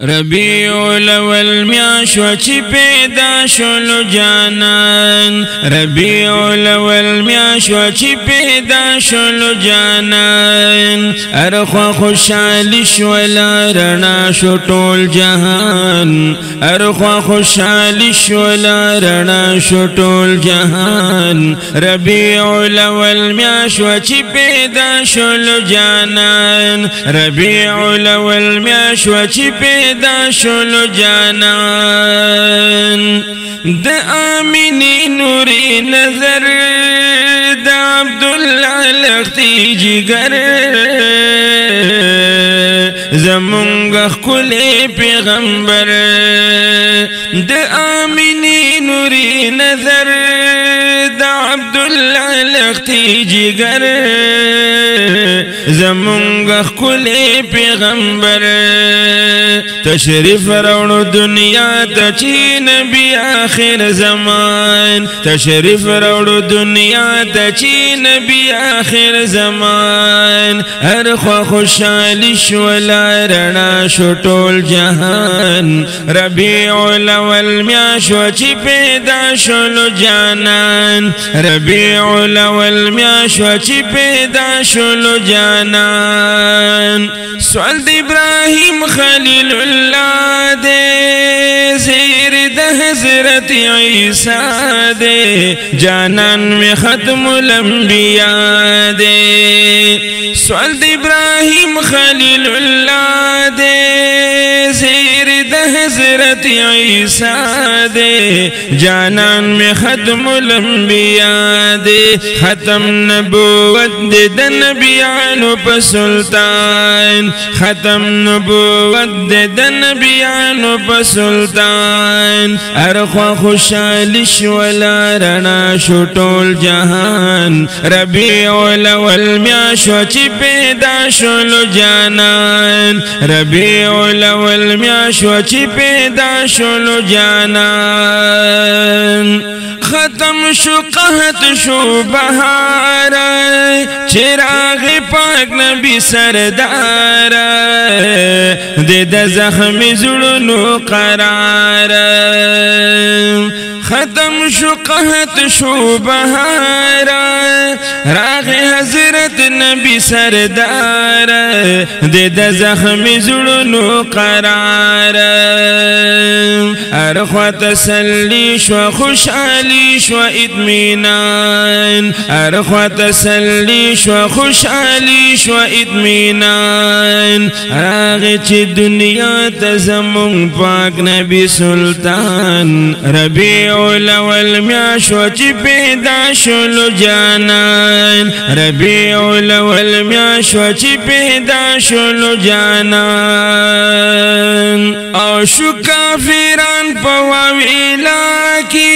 ربیع الاول میاشو چی پیدا شلو جانان ربیع الاول میاشو چی پیدا شلو جانان ارخوا خوشحالی شولا رنا شو ټول جهان ارخوا خوشحالی شولا رنا شو ټول جهان ربیع الاول میاشو چی پیدا شلو جانان ربیع الاول میاشو چی پیدا شلو جانان دا آمینی نوری نظر دا عبداللہ لختی جگر زمونگخ کلی پیغمبر دا آمینی نوری نظر دا عبداللہ لختی جگر زمونگخ کلی پیغمبر تشریف راوڑو دنیا تا چی نبی آخر زمان تشریف راوڑو دنیا تا چی نبی آخر زمان ہر خوا خوشحالی شولا رنا شو ټول جہان ربیع الاول میاشو چی پیدا شلو جانان ربیع الاول میاشو چی پیدا شلو جانان سوال ابراہیم خلیل اللہ دے زیر دا حضرت عیسیٰ دے جانان میں ختم الانبیاء دے سوال ابراہیم خلیل اللہ دے زیر دا حضرت عیسیٰ دے جانان میں ختم الانبیاء دے ختم نبوت دے دا نبیانو پا سلطان ختم نبوت دے دا نبیانو پا سلطان ارخوا خوشحالی شولا رنا شو ټول جہان ربیع الاول میاشو چی پیدا شلو جانان ربیع الاول میاشو چی پیدا شلو جانان ختم شو قحط شو بہار چراغ پاک نبی سردار دے دا زخم زڑنو قرار ختم شو قحط شو بہار راغ حضرت نبی سردار دے دا زخم زڑنو قرار ارخوا تسلی شو خوشحالی شو اطمینان ارخوا تسلی شو خوشحالی شو اطمینان راغ چی دنیا تزمون پاک نبی سلطان ربیع الاول میاشو چی پیدا شلو جانان ربیع الاول میاشو چی پیدا شلو جانان او شو کافران پواویلا کی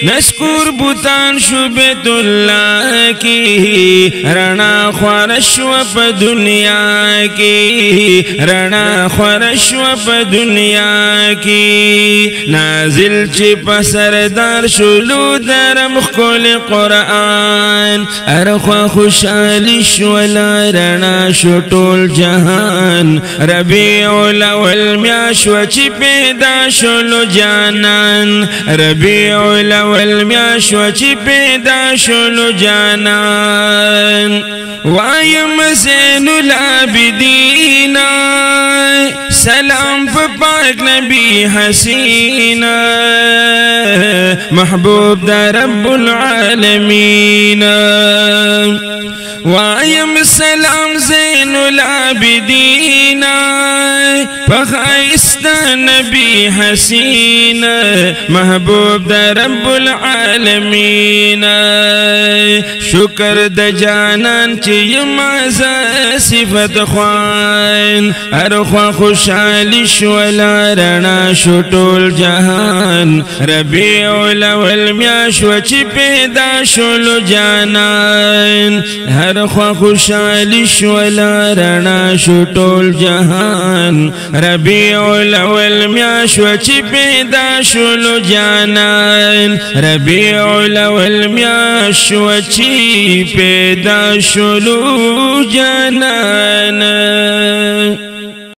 نسکور بوتان شو بیت اللہ کی رنا خوارشو پا دنیا کی رنا خوارشو پا دنیا کی نازل چی پا سردار شلو درم خکول قرآن ارخوا خوشحالی شولا رنا شو ټول جہان ربیع الاول میاشو چی پیدا شلو جانان ربیع الاول میاشو چی پیدا شلو جانان وایم زین العابدین سلام پا پاک نبی حسین محبوب دا رب العالمین وایم سلام زین العابدین پخائست نبی حسین محبوب دا رب العالمین شکر دا جانان چی مازا صفت خوان ارخوا خوشحالی شولا رنا شو ټول جہان ربیع الاول میاشو چی پیدا شلو جانان ارخوا خوشحالی شولا رنا شو ټول جہان ربیع الاول میاشو چی پیدا شلو جانان ربیع الاول میاشو چی پیدا شلو جانان